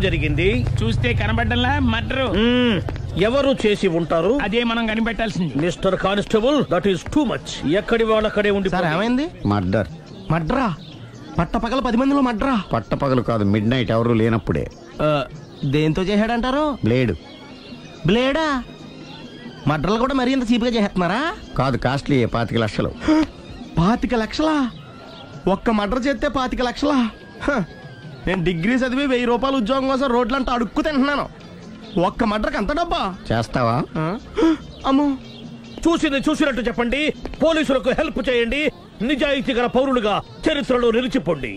జరిగింది? చూస్తే కనబడ్డంలా మర్డర్. ఎవరు చేసి ఉంటారు? అదే మనం కనిపెట్టాల్సింది. Mister constable, that is too much. ఎక్కడి వాళ్ళక్కడే ఉండి. సార్ ఏమైంది? మర్డర్. మడ్రా? పట్టపగల 10 మందిలో మడ్రా? పట్టపగలు కాదు, మిడ్ నైట్ ఎవరు లేనప్పుడే. దేంతో చేశాడంటారు? బ్లేడ్. బ్లేడా? మడ్రలు కూడా మరీ ఇంత చీప్గా చేస్తున్నారా? కాదు, కాస్ట్లీ. 25 లక్షలు. 25 లక్షలా? ఒక్క మడ్ర చేస్తే 25 లక్షలా? నేను డిగ్రీ చదివి 1000 రూపాయలు ఉద్యోగం కోసం రోడ్లంతా అడుక్కు తింటున్నాను. ఒక్క మడ్రకి అంత డబ్బా? చేస్తావా? అమ్మో. చూసినట్టు చెప్పండి. పోలీసులకు హెల్ప్ చేయండి. నిజాయితీ గల పౌరులుగా చరిత్రలో నిలిచిపోండి.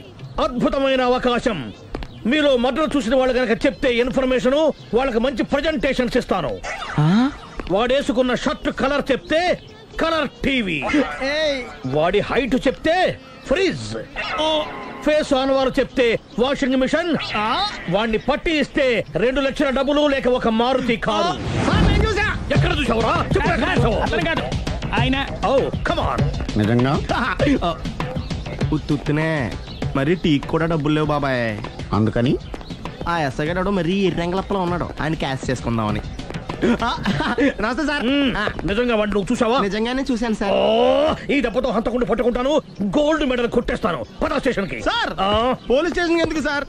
అద్భుతమైన అవకాశం. మీరు మర్డర్ చూసిన వాళ్ళు కనుక చెప్తే ఇన్ఫర్మేషన్, వాళ్ళకి మంచి ప్రజెంటేషన్స్ ఇస్తాను. వాడేసుకున్న షర్ట్ కలర్ చెప్తే కలర్ టీవీ, వాడి హైట్ చెప్తే ఫ్రిజ్, ఫేస్ ఆన్ వారు చెప్తే వాషింగ్ మిషన్, వాడిని పట్టి ఇస్తే 2 లక్షల డబ్బులు లేక ఒక మారుతి కారు. ఎక్కడ చూసావురా? కాదు ఆయన. Oh come on. నిజంగా? ఉత్తునే మరి టీకి కూడా డబ్బులు లేవు బాబాయ్. అందుకని ఆ ఎస్ఐ గారు మరీ ఎర్రంగలప్పలో ఉన్నాడు. ఆయన క్యాష్ చేసుకుందామని. నమస్తే సార్. నిజంగా వాడిని నువ్వు చూసావా? నిజంగానే చూశాను సార్. ఈ డబ్బుతో హంతకుండా పట్టుకుంటాను, గోల్డ్ మెడల్ కొట్టేస్తాను. పద స్టేషన్ కి. సార్ పోలీస్ స్టేషన్ ఎందుకు సార్?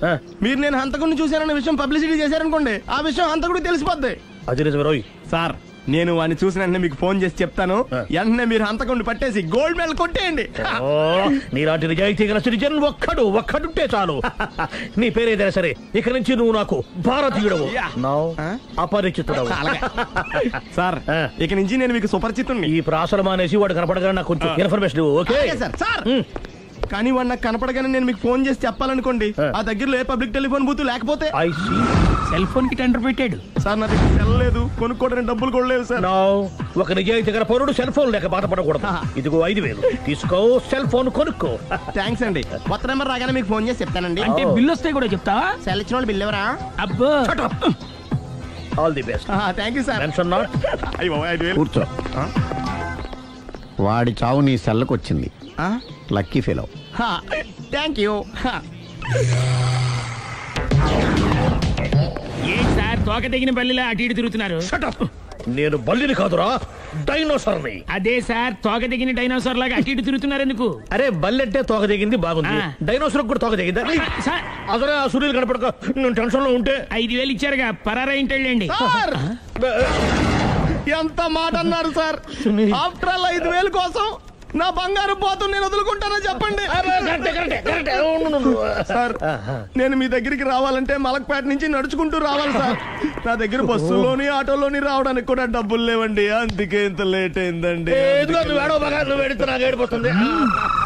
మీరు నేను హంతకుడిని చూశానన్న విషయం పబ్లిసిటీ చేశారనుకోండి, ఆ విషయం హంతకుడికి తెలిసిపోద్ది. అది నిజమే రోయ్. సార్ నేను వాడిని చూసిన వెంటనే మీకు ఫోన్ చేసి చెప్తాను. వెంటనే మీరు హంతకుడిని పట్టేసి గోల్డ్ మెడల్ కొట్టేయండి. నీలాంటి నిజాయితీ గల సిటిజన్ ఒక్కడుంటే చాలు. నీ పేరేదైనా సరే, ఇక నుంచి నువ్వు నాకు భారతీయుడవు, అపరిచితుడవు. సార్ ఇక నుంచి నేను మీకు సుపరిచితుడిని. ఈ ప్రాసలు మానేసి వాడు కనపడగానే నాకు కొంచెం ఇన్ఫర్మేషన్. Okay sir. కానీ వాడు నాకు కనపడగానే నేను మీకు ఫోన్ చేసి చెప్పాలనుకోండి, ఆ దగ్గరలో ఏ పబ్లిక్ టెలిఫోన్ బూత్ లేకపోతే. సెల్ ఫోన్ కి టెండర్ పెట్టాడు సార్. నా దగ్గర సెల్ లేదు, కొనుక్కోవడానికి డబ్బులు కూడా లేవు సార్. ఒక నిజాయితీ గల పౌరుడు సెల్ ఫోన్ లేక బాధపడకూడదు. ఇదిగో 5000 తీసుకో, సెల్ ఫోన్ కొనుక్కో. థ్యాంక్స్ అండి. కొత్త నెంబర్ రాగానే మీకు ఫోన్ చేసి చెప్తానండి. అంటే బిల్ వస్తే కూడా చెప్తావా? సెల్ ఇచ్చిన వాళ్ళు బిల్ ఎవరా? అబ్బో. All the best. Thank you sir. Mention not. కూర్చో. వాడి చావు నీ సెల్లకు వచ్చింది. Lucky fellow. Thank you. A sir తోక తెగిన బల్లిలా అటు ఇటు తిరుగుతున్నారు? నేను బల్లిని కాదురా, డైనోసార్ని. అదే సార్, తోక తెగిన డైనోసార్ లాగా అటు ఇటు తిరుగుతున్నారు ఎందుకు? అరే బల్లెట్టే తోక దిగింది బాగుంది, డైనోసార్ కూడా తోక దిగిందా? అసలే ఆ సూర్యులు కనపడక నేను టెన్షన్ లో ఉంటే 5000 ఇచ్చారుగా, పరారా ఇంటండి. ఎంత మాట అన్నారు సార్? ఆఫ్టర్ ఆల్ 5000 కోసం నా బంగారు పోతు నేను వదులుకుంటానని చెప్పండి సార్. నేను మీ దగ్గరికి రావాలంటే మలక్పేట నుంచి నడుచుకుంటూ రావాలి సార్. నా దగ్గర బస్సులోని ఆటోలోని రావడానికి కూడా డబ్బులు లేవండి, అందుకే ఇంత లేట్ అయిందండి.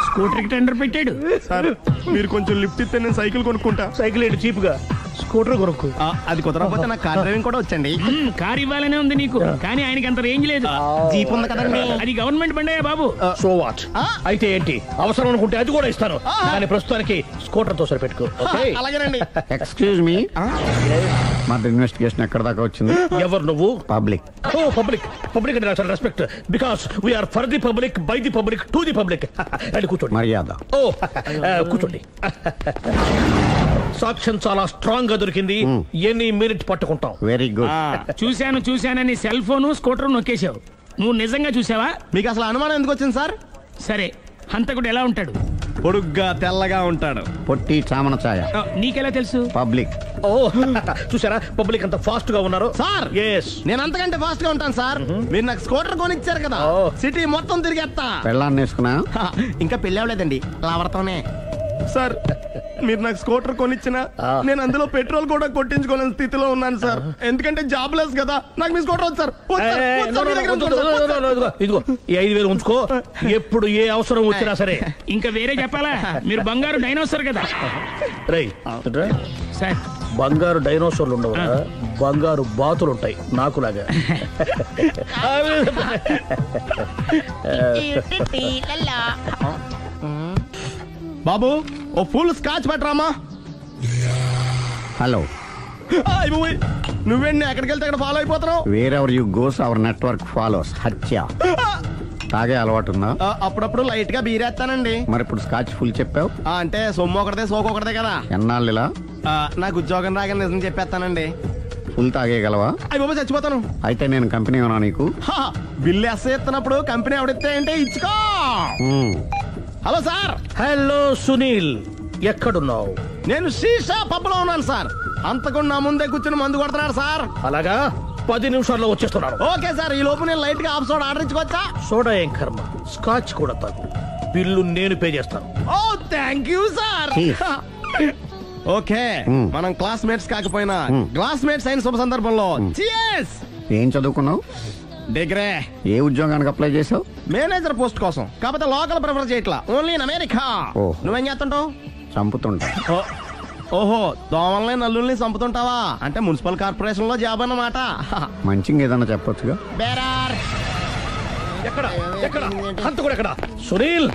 స్కూటర్ కి టెండర్ పెట్టాడు సార్. మీరు కొంచెం లిఫ్ట్ ఇస్తే నేను సైకిల్ కొనుక్కుంటా. సైకిల్ ఏంటి చీప్ గా, స్కూటర్ కొనుక్కు. అది కుదరకపోతే నాకు కార్ డ్రైవింగ్ కూడా వచ్చండి. కార్ ఇవ్వాలనే ఉంది నీకు, కానీ ఆయనకి అంత రేంజ్ లేదు. జీప్ ఉంది కదండి. అది గవర్నమెంట్ బండే బాబు. So what? అయితే ఏంటి, అవసరం అనుకుంటే అది కూడా ఇస్తాను, కానీ ప్రస్తుతానికి స్కూటర్ తో సరిపెట్టుకో. అలాగేనండి. ఎక్స్క్యూజ్ మీ, మరి ఇన్వెస్టిగేషన్ ఎక్కడ దాకా వచ్చింది? ఎవరు నువ్వు? పబ్లిక్. ఓ పబ్లిక్. పబ్లిక్ అంటే చాలా respect, because we are for the public, by the public, to the public. అది కూర్చోండి. మర్యాద. ఓ కూర్చోండి. సాక్ష్యం చాలా స్ట్రాంగ్ గా దొరికింది, ఎన్ని మినిట్ పట్టుకుంటాం. Very good. చూశానని సెల్ ఫోన్ స్కూటర్ నొక్కేశావు. నువ్వు నిజంగా చూసావా? మీకు అసలు అనుమానం ఎందుకు వచ్చింది సార్? సరే, హంతకుడు ఎలా ఉంటాడు? పొడుగ్గా తెల్లగా ఉంటాడు. పొట్టి చామన ఛాయ. నీకెలా తెలుసు? పబ్లిక్. ఓ చూసారా పబ్లిక్ అంత ఫాస్ట్ గా ఉన్నారు సార్. నేను అంతకంటే ఫాస్ట్ గా ఉంటాను సార్. మీరు నాకు స్కూటర్ కొనిచ్చారు కదా, సిటీ మొత్తం తిరిగేస్తా. పెళ్ళాన్ని వేసుకున్నా? ఇంకా పెళ్ళి అవ్వలేదండి, లావర్తోనే. సార్ మీరు నాకు స్కూటర్ కొనిచ్చిన నేను అందులో పెట్రోల్ కూడా కొట్టించుకోలేని స్థితిలో ఉన్నాను సార్. ఎందుకంటే జాబ్ లెస్ కదా, నాకు మీ స్కూటర్ వద్దు సార్. ఇదిగో ఈ 5000 ఉంచుకో, ఎప్పుడు ఏ అవసరం వచ్చినా సరే. ఇంకా వేరే చెప్పాలా? మీరు బంగారు డైనోసార్ కదా. రై సార్, బంగారు డైనోసార్లు ఉండవు, బంగారు బాతులు ఉంటాయి నాకులాగా. బాబు ఓ ఫుల్ స్కాచ్ పట్టరామా. హలో. నువ్వేంటి ఎక్కడికి వెళ్తే అక్కడ ఫాలో అయిపోతున్నావు? Wherever you goes our network follows. హత్య. తాగే అలవాటు ఉందా? అప్పుడప్పుడు లైట్ గా బీరేస్తానండి. మరి ఇప్పుడు స్కాచ్ ఫుల్ చెప్పావు అంటే సొమ్ము ఒకటిదే సోకు ఒకటిదే కదా. ఎన్నాళ్ళు ఇలా? నాకు ఉద్యోగం రాగానే నిజం చెప్పేస్తానండి. ఫుల్ తాగేయగలవా? అయ్యి బాబా చచ్చిపోతాను. అయితే నేను కంపెనీ ఉన్నా నీకు. బిల్లు ఎత్తనప్పుడు కంపెనీ ఎవడితే అంటే ఇచ్చుకో. Hello sir. హలో సునీల్, ఎక్కడున్నావు? నేను శీషా పబ్లో ఉన్నాను సార్. అంతకుండా నా ముందే కూర్చుని మందు కొడుతున్నాడు సార్. అలాగా, 10 నిమిషాల్లో వచ్చేస్తున్నాను. Okay sir. ఈ లోపు నేను లైట్ గా హాఫ్ సోడా ఆర్డర్ ఇచ్చుకోవచ్చా? సోడా ఏం కర్మ, స్కాచ్ కూడా తాగు. బిల్లు నేను పే చేస్తాను. ఓ థ్యాంక్ యూ సార్. ఓకే, మనం క్లాస్మేట్స్ కాకపోయినా క్లాస్మేట్స్ అయిన శుభ సందర్భంలో cheers. ఏం చదువుకున్నావు? డిగ్రీ. ఏ ఉద్యోగానికి అప్లై చేసావు? మేనేజర్ పోస్ట్ కోసం. కాకపోతే లోకల్ ప్రిఫర్ చేయట్లా, ఓన్లీ ఇన్ అమెరికా. ఓహో. నువ్వేం చేస్తుంటావు? చంపుతుంటా. ఓహో, దోమల్ని నల్లుల్ని చంపుతుంటావా? అంటే మున్సిపల్ కార్పొరేషన్ లో జాబ్ అన్నమాట. మంచిగా ఏదన్నా చెప్పొచ్చుగా. బేరార్. ఎక్కడ ఎక్కడ హంతకుడు ఎక్కడ? సునీల్,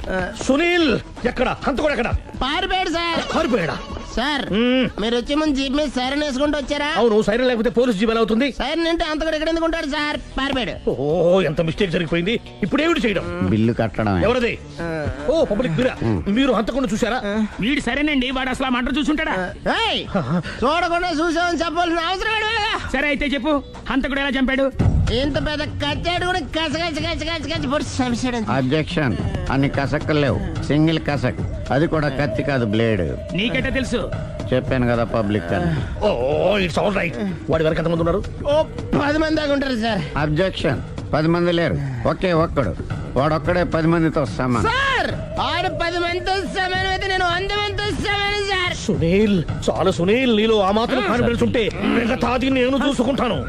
సునీల్ ఎక్కడ? హంతకుడు ఎక్కడ? పారిపోయాడు సార్. పారిపోయాడా? సార్ మీరు వచ్చే ముందు జీప్ మీద సైరన్ వేసుకుంటూ వచ్చారా? అవును, సైరన్ లేకపోతే పోలీస్ జీవన్ అవుతుంది. సైరన్ అంటే అంతకుడు ఎక్కడ ఎందుకు ఉంటాడు సార్? పారిపోయాడు. ఓ, ఎంత మిస్టేక్ జరిగిపోయింది. ఇప్పుడు ఏమిటి చేయడం? బిల్లు కట్టడం. ఎవరది? ఓ, పబ్లిక్ మీరా? మీరు హంతకుండా చూసారా? వీడు సరేనండి, వాడు అసలు మంట చూసుంటాడా? ఏయ్, చూడకుండా చూసామని చెప్పాల్సిన అవసరం లేదు. సరే అయితే చెప్పు, హంతకుడు ఎలా చంపాడు? ఇంత పెద్ద కచ్చాడు కూడా కచ్చ పొడి సమస్యడు. అబ్జెక్షన్. అన్ని కసక్కులు లేవు, సింగిల్ కసక్. అది కూడా కత్తి కాదు, బ్లేడ్. నీకెట్టా తెలుసు? చెప్పాను కదా పబ్లిక్ అని. ఓ, ఇట్స్ ఆల్ రైట్. వాడి వరకు ఎంతమంది ఉన్నారు? ఓ 10 మంది దాకా ఉంటారు సార్. అబ్జెక్షన్. 10 మంది లేరు, ఒకే ఒక్కడు. వాడొక్కడే 10 మందితో సమానం. సార్ ఆడు 10 మందితో సమానం అయితే నేను 100 మందితో సమానం సార్. సునీల్, చాలా సునీల్, నీలో ఆ మాత్రం కాన్ఫిడెన్స్ ఉంటే మిగతాది నేను చూసుకుంటాను.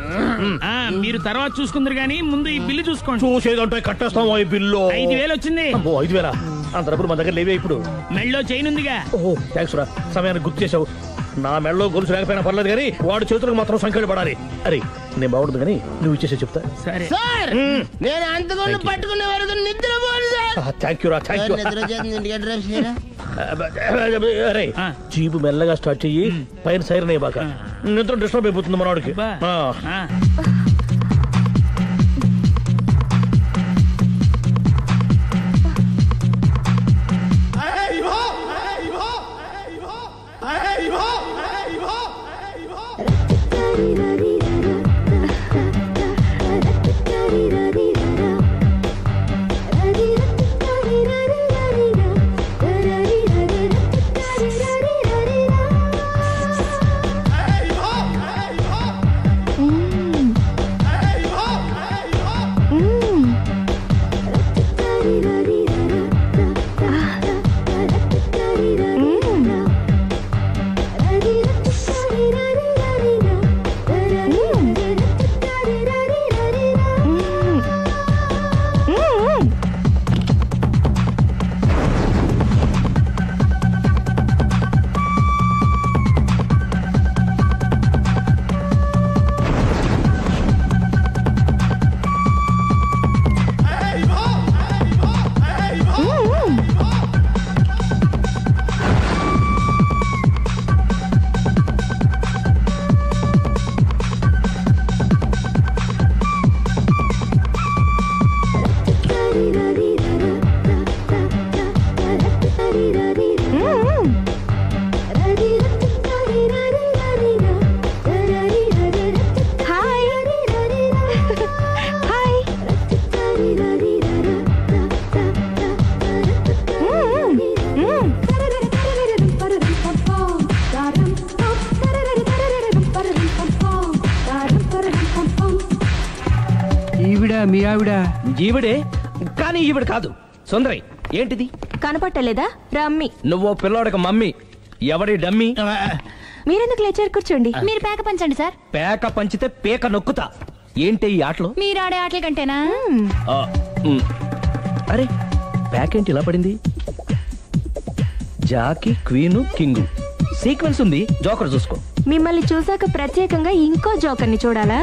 మీరు తర్వాత చూసుకుందరు గానీ ముందు ఈ బిల్లు చూసుకోండి. చూసేదంటే కట్టేస్తాం. ఈ బిల్లు 5,000 వచ్చింది. 5,000? అంత డబ్బులు మన దగ్గర లేవే ఇప్పుడు. మెళ్ళో చైన్ ఉందిగా. ఓహో, థ్యాంక్స్ రా, సమయానికి గుర్తు చేసావు. నా మెడలో గొలుసు లేకపోయినా పర్లేదు కానీ వాడి చేతులకు మాత్రం సంఖ్యలు పడాలి. అరే, నేను బాగుంటుంది కానీ నువ్వు ఇచ్చేసే చెప్తా. సరే సార్, నేను అంతకుండా పట్టుకునే వరకు నిద్రపోను సార్. థ్యాంక్ యూ రా, థ్యాంక్ యూ. నిద్ర చేస్తుంది అడ్రస్ చేయరా? అరే, జీపు మెల్లగా స్టార్ట్ చెయ్యి, పైన సైరన్ అయ్యి బాగా నిద్ర డిస్టర్బ్ అయిపోతుంది మనవాడికి. మీ ఆవిడ ఈవిడే, కానీ ఈవిడ కాదు. సుందరి, ఏంటిది కనపట్టలేదా? రమ్మి. నువ్వు పిల్లోడక మమ్మీ. ఎవడి డమ్మీ? మీరెందుకు లేచారు? కూర్చోండి. మీరు పేక పంచండి సార్. పేక పంచితే పేక నొక్కుతా. ఏంటి ఈ ఆటలు? మీరు ఆడే ఆటల కంటేనా? అరే, పేక ఏంటి ఇలా పడింది? జాకీ, క్వీను, కింగు సీక్వెన్స్ ఉంది. జోకర్ చూసుకో. మిమ్మల్ని చూసాక ప్రత్యేకంగా ఇంకో జోకర్ని చూడాలా?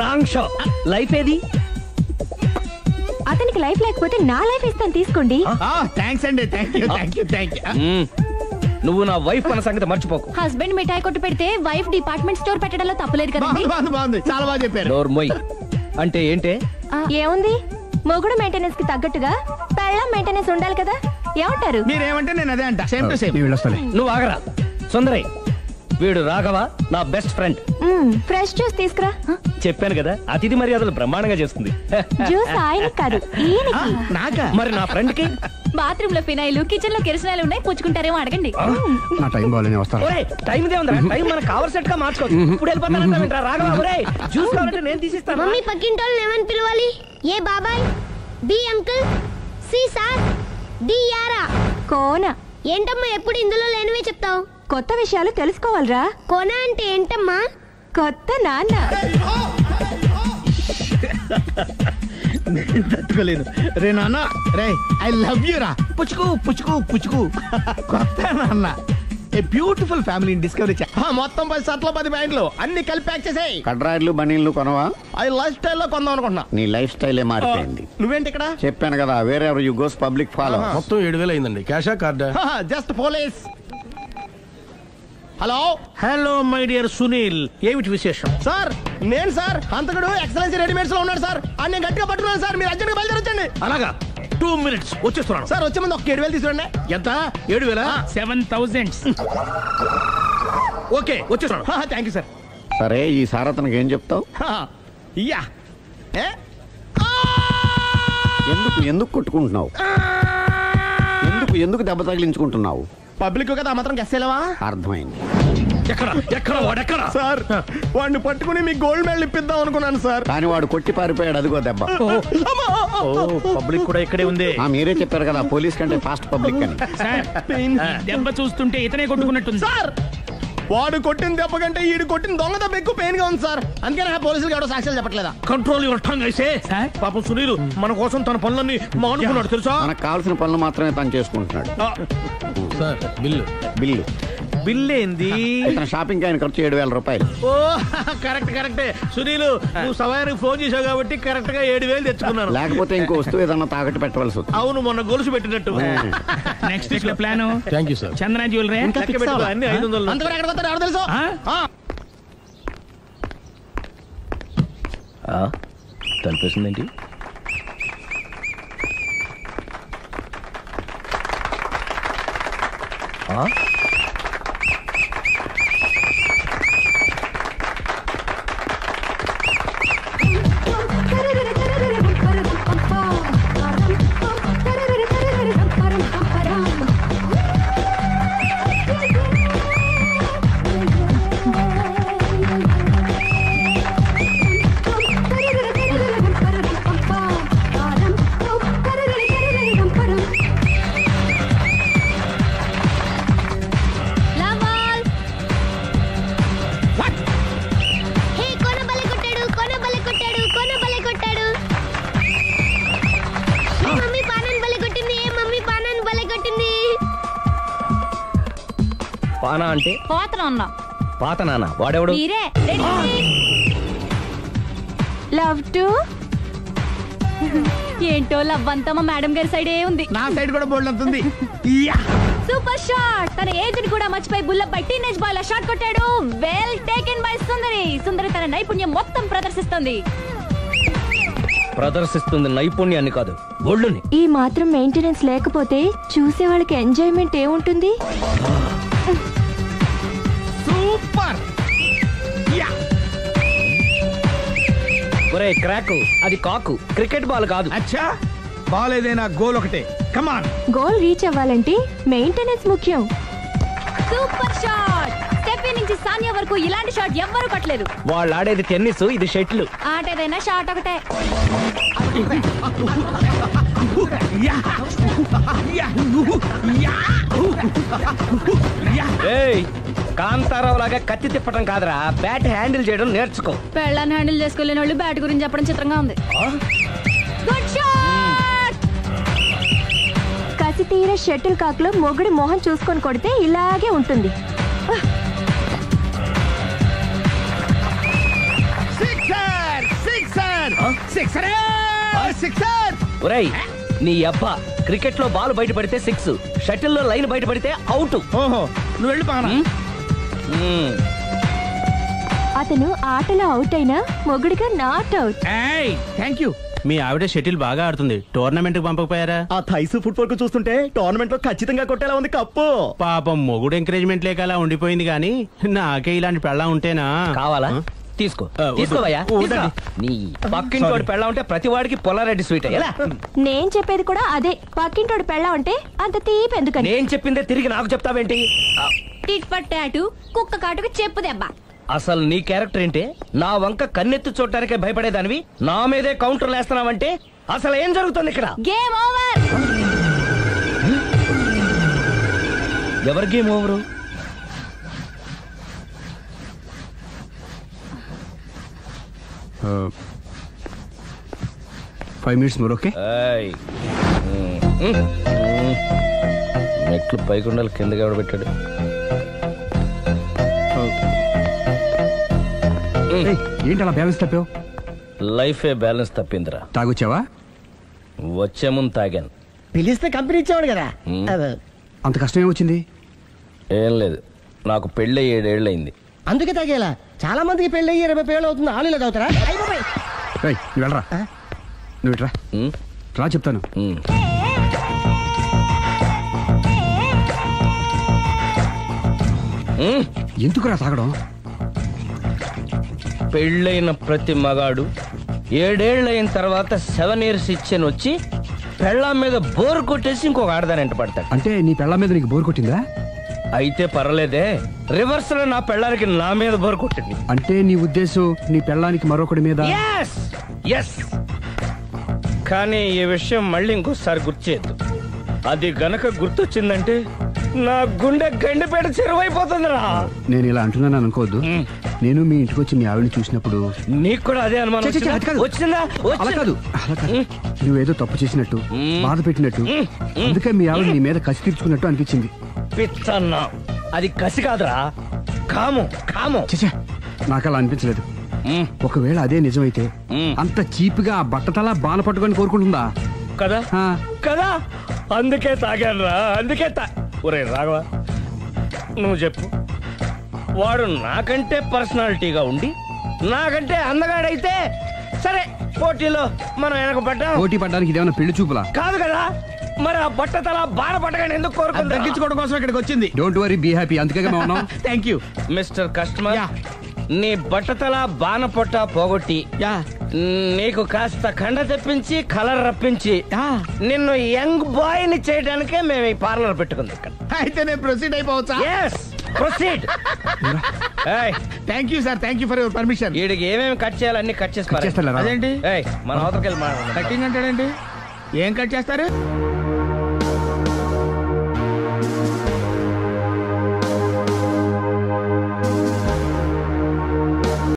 Wrong show. లైఫ్ ఏది? అతనికి లైఫ్ లేకపోతే నా లైఫ్ ఇస్తాను, తీసుకోండి. థ్యాంక్స్ అండి. నువ్వు నా వైఫ్ అన్న సంగతి మర్చిపోకు. హస్బెండ్ మిఠాయి కొట్టు పెడితే వైఫ్ డిపార్ట్మెంట్ స్టోర్ పెట్టడంలో తప్పులేదు కదా? బాగుంది, చాలా బాగా చెప్పారు. డోర్ మొయ్. అంటే ఏంటే? ఏముంది, మొగుడు మెయింటెనెన్స్ కి తగ్గట్టుగా పెళ్ళాం మెయింటెనెన్స్ ఉండాలి కదా. ఏమంటారు? మీరేమంటే నేను అదే అంట. Same to same. నువ్వు ఆగరా సుందరి. వీడు రాఘవ, నా బెస్ట్ ఫ్రెండ్. ఫ్రెష్ జ్యూస్ తీసుకురా. చెప్పాను కదా, అతిథి మర్యాదలు బ్రహ్మాండంగా చేస్తుంది. జ్యూస్ ఆయన కాదు, ఈయనకి. నాకా? మరి నా ఫ్రెండ్ కి బాత్రూమ్ లో ఫినాయిల్, కిచెన్ లో కిరసనాయిలు ఉన్నాయి, పుచ్చుకుంటారేమో అడగండి. నా టైం బాగాలేని వస్తాను. ఒరేయ్, టైం ఇదే ఉందిరా. టైం మనకు కావర్ సెట్ గా మార్చుకోవచ్చు. ఇప్పుడు వెళ్ళిపోతానంటా రాఘవ. ఒరేయ్, జ్యూస్ కావాలంటే నేను తీసిస్తాను. మమ్మీ పక్కింటోళ్ళని ఏమని పిలవాలి? ఏ బాబాయ్, B uncle, C sir, D యారా. కోన. ఏంటమ్మా ఎప్పుడు ఇందులో లేనివే చెప్తావు? కొత్త విషయాలు తెలుసుకోవాలిరా. కోన అంటే ఏంటమ్మా? కొత్త నాన్న. తట్టుకోలేదు రే నాన్న. రే ఐ లవ్ యూ రా. పుచ్చుకు పుచ్చుకు పుచ్చుకు. కొత్త నాన్న. A beautiful family discovery. మొత్తం 10 షర్ట్లు 10 ప్యాంట్లు అన్ని కలిపి ప్యాక్ చేసేయ్. కడ్రాయిడ్లు బనీళ్లు కొనవా? అవి లైఫ్ స్టైల్లో కొందాం అనుకుంటున్నా. నీ లైఫ్ స్టైలే మారిపోయింది. నువ్వేంటి ఇక్కడ? చెప్పాను కదా, వేరే ఎవరు యు గోస్ పబ్లిక్ ఫాలో. మొత్తం 7,000 అయిందండి. క్యాషా కార్డా? Just police. Hello hello my dear Sunil, ఏమిటి విశేషం? సార్, నేను సార్ హంతకుడు ఎక్సలెన్సీ రెడీమేడ్స్ లో ఉన్నాడు సార్. అని నేను గట్టిగా పట్టుకున్నాను సార్. మీరు అర్జెంట్గా బయలుదేరొచ్చండి. అలాగా, 2 minutes వచ్చేస్తున్నాను. సార్ వచ్చే ముందు ఒక 7,000 తీసుకురండి. ఎంత? 7,000? 7,000. ఓకే, వచ్చేస్తున్నాను. Thank you sir. సరే, ఈ సార్ అతనికి ఏం చెప్తావు? ఇయ్యా ఎందుకు కొట్టుకుంటున్నావు? ఎందుకు దెబ్బ తగిలించుకుంటున్నావు? పబ్లిక్ కదా మాత్రం గెస్సేలేవా? అర్థమైంది. ఎక్కడ వాడెక్కడ? సార్, వాడిని పట్టుకుని మీ గోల్డ్ మెడల్ ఇప్పిద్దాం అనుకున్నాను సార్. కానీ వాడు కొట్టి పారిపోయాడు. అదిగో దెబ్బ. పబ్లిక్ కూడా ఇక్కడే ఉంది. మీరే చెప్పారు కదా, పోలీస్ కంటే ఫాస్ట్ పబ్లిక్ అని. సార్, దెబ్బ చూస్తుంటే ఇతనే కొట్టుకున్నట్టుంది. సార్, వాడు కొట్టిన దెబ్బ కంటే ఈడు కొట్టిన దొంగ దెబ్బ ఎక్కువ పెయిన్ గా ఉంది సార్. అందుకని పోలీసులకు ఎవడో సాక్ష్యాలు చెప్పట్లేదా? కంట్రోల్ యువర్ టంగ్ అయితే. పాపం సునీల్ మన కోసం తన పనులన్నీ మానుకున్నాడు తెలుసా? మనకు కావాల్సిన పనులు మాత్రమే తను చేసుకుంటున్నాడు. సార్, బిల్లు బిల్లేంది? ఇతను షాపింగ్ ఆయన ఖర్చు 7,000 రూపాయలు. ఓ కరెక్టే సునీల్, నువ్వు సమయానికి ఫోన్ చేసావు కాబట్టి కరెక్ట్ గా 7,000 తెచ్చుకున్నాను. లేకపోతే ఇంకో వస్తువు ఏదన్నా తాకట్టు పెట్టవలసి వస్తుంది. అవును, మొన్న గొలుసు పెట్టినట్టు. నెక్స్ట్ వీక్ లో plan. Thank you sir. Chandra jewellery. అన్ని 500. అంతవరకు ఎక్కడ పోతారు ఎవరు తెలుసు? తలిపేసిందేంటి? పానా అంటే పాత నాన్న. వాడెవడు? లవ్ టు ఏంటో లవ్ అంతా మా మేడం గారి సైడే ఉంది. నా సైడ్ కూడా బోల్డ్ అంతుంది. Super shot. తన ఏజ్ ని కూడా మర్చిపోయి బుల్లపై టీనేజ్ బాయ్ లా షాట్ కొట్టాడు. వెల్ టేకెన్ బై సుందరి తన నైపుణ్యం మొత్తం ప్రదర్శిస్తుంది నైపుణ్యాన్ని కాదు, ఒళ్ళుని. ఈ మాత్రం మెయింటెనెన్స్ లేకపోతే చూసే వాళ్ళకి ఎంజాయ్మెంట్ ఏముంటుంది? సూపర్. ఒరే క్రాకు, అది కాకు, క్రికెట్ బాల్ కాదు. అచ్చా, బాల్ ఏదైనా గోల్ ఒకటే. కమాన్. గోల్ రీచ్ అవ్వాలంటే మెయింటెనెన్స్ ముఖ్యం. Super shot. స్టెఫీ నుంచి సానియా వరకు ఇలాంటి షాట్ ఎవ్వరూ కొట్టలేదు. వాళ్ళు ఆడేది టెన్నిస్, ఇది షటిల్. ఆట ఏదైనా షాట్ ఒకటే. కాంతారావు లాగా కత్తి తిప్పడం కాదురా, బ్యాట్ హ్యాండిల్ చేయడం నేర్చుకో. పెళ్ళాన్ని హ్యాండిల్ చేసుకోలేని వాళ్ళు బ్యాట్ గురించి చెప్పడం చిత్రంగా ఉంది. Good shot. కసి తీర షటిల్ కాక్ లో మొగుడి మొహం చూసుకొని కొడితే ఇలాగే ఉంటుంది. ఒరేయ్, నీ అబ్బా, క్రికెట్ లో బాల్ బయటపడితే 6, షటిల్ లో లైన్ బయటపడితే అవుట్. ఓహో, నువ్వు వెళ్ళి పానా. అతను ఆటలో అవుట్ అయినా మొగుడిగా నాట్ అవుట్. Thank you. మీ ఆవిడ షటిల్ బాగా ఆడుతుంది, టోర్నమెంట్ కి పంపకపోయారా? ఆ థైస్ ఫుట్బాల్ కు చూస్తుంటే టోర్నమెంట్ లో ఖచ్చితంగా కొట్టేలా ఉంది కప్పు. పాపం మొగుడు ఎంకరేజ్మెంట్ లేక అలా ఉండిపోయింది, కానీ నాకే ఇలాంటి పెళ్ళా ఉంటేనా? కావాలా? తీసుకో తీసుకోవయ్యా. నీ పక్కింటోడి పెళ్ళ ఉంటే ప్రతి వాడికి పొలారెడ్డి స్వీట్ ఎలా? నేను చెప్పేది కూడా అదే, పక్కింటోడు పెళ్ళా ఉంటే అంత తీపి ఎందుకని. నేను చెప్పిందే తిరిగి నాకు చెప్తావేంటి? టిట్ పట్టాటు కుక్క కాటుకు చెప్పు దెబ్బ. అసలు నీ క్యారెక్టర్ ఏంటి? నా వంక కన్నెత్తి చూడటానికే భయపడేదానివి నా మీదే కౌంటర్లు వేస్తున్నావంటే అసలు ఏం జరుగుతుంది ఇక్కడ? Game over. ఎవరి game over? 5 minutes more, okay? మెట్లు పైకుండలు కిందకి ఎవడ పెట్టాడు? ఏంటి అలా బ్యాలెన్స్ తప్పావు? లైఫే బ్యాలెన్స్ తప్పిందిరా. తాగొచ్చావా? వచ్చే ముందు తాగాను. పిలిస్తే కంపెనీ ఇచ్చేవాడు కదా. అంత కష్టం ఏమొచ్చింది? ఏం లేదు, నాకు పెళ్ళి 7 ఏళ్ళయింది. అందుకే తాగేలా. చాలా మందికి పెళ్ళి 20 ఏళ్ళు అవుతుంది, ఆలు ఇలా తాగుతారా? నువ్వు వెళ్ళరా, నువ్వు ఇట్రా రా చెప్తాను. ఎందుకురా తాగడం? పెళ్ళైన ప్రతి మగాడు 7 ఏళ్ళైన తర్వాత 7 years ఇచ్చాను వచ్చి పెళ్ళాం మీద బోర్ కొట్టేసి ఇంకొక ఆడదానంట పడతాడు. అంటే నీ పెళ్ళాం మీద నీకు బోర్ కొట్టిందా? అయితే పర్లేదే, రివర్స్ లో నా పెళ్ళానికి నా మీద బోర్ కొట్టింది. అంటే నీ ఉద్దేశం నీ పెళ్ళానికి మరొకటి మీద? ఎస్. కానీ ఈ విషయం మళ్ళీ ఇంకోసారి గుర్తు చేయద్దు. అది గనక గుర్తొచ్చిందంటే నా గుండె గండిపేట చెరువైపోతుందిరా. నేను ఇలా అంటున్నాను అనుకోవద్దు. నేను మీ ఇంటికి వచ్చి మీ ఆవిడని చూసినప్పుడు నీకు కూడా అదే అనుమానం వచ్చిందా? అలా కాదు, నువ్వేదో తప్పు చేసినట్టు, బాధ పెట్టినట్టు, అందుకే మీ ఆవిడ నీ మీద కసి తీర్చుకున్నట్టు అనిపించింది. పిచ్చన్నా, అది కసి కాదురా, కాము. నాకు అలా అనిపించలేదు. ఒకవేళ అదే నిజమైతే అంత చీప్ గా బట్టతలా బాణ పట్టుకొని కోరుకుంటుందా? కదా అందుకే తాగాను రా, అందుకే ఒరే రాఘవ, నువ్వు చెప్పు, వాడు నాకంటే పర్సనాలిటీగా ఉండి నాకంటే అందగాడైతే సరే, పోటీలో మనం వెనక పడ్డాం. పోటీ పడ్డానికి ఇదేమన్నా పెళ్లి చూపులా? కాదు కదా, మరి ఆ బట్టతల బాణ పట్టగానే ఎందుకు కోరుకుంది? తగ్గించుకోవడం కోసం ఇక్కడికి వచ్చింది. Don't worry, be happy. అందుకే మేము ఉన్నాం. Thank you mister customer. నీ బట్టతల బాణ పొట్ట పోగొట్టి నీకు కాస్త కండ తెప్పించి కలర్ రప్పించి నిన్ను యంగ్ బాయ్ ని చేయడానికే మేము ఈ పార్లర్ పెట్టుకుంది ఇక్కడ. అయితే నేను ప్రొసీడ్ అయిపోవచ్చా? Proceed. Thank you sir, thank you for your permission. వీడికి ఏమేమి కట్ చేయాలి అన్ని కట్ చేసి అదేంటి మన అవతలకి వెళ్ళి కటింగ్ అంటాడండి. ఏం కట్ చేస్తారు?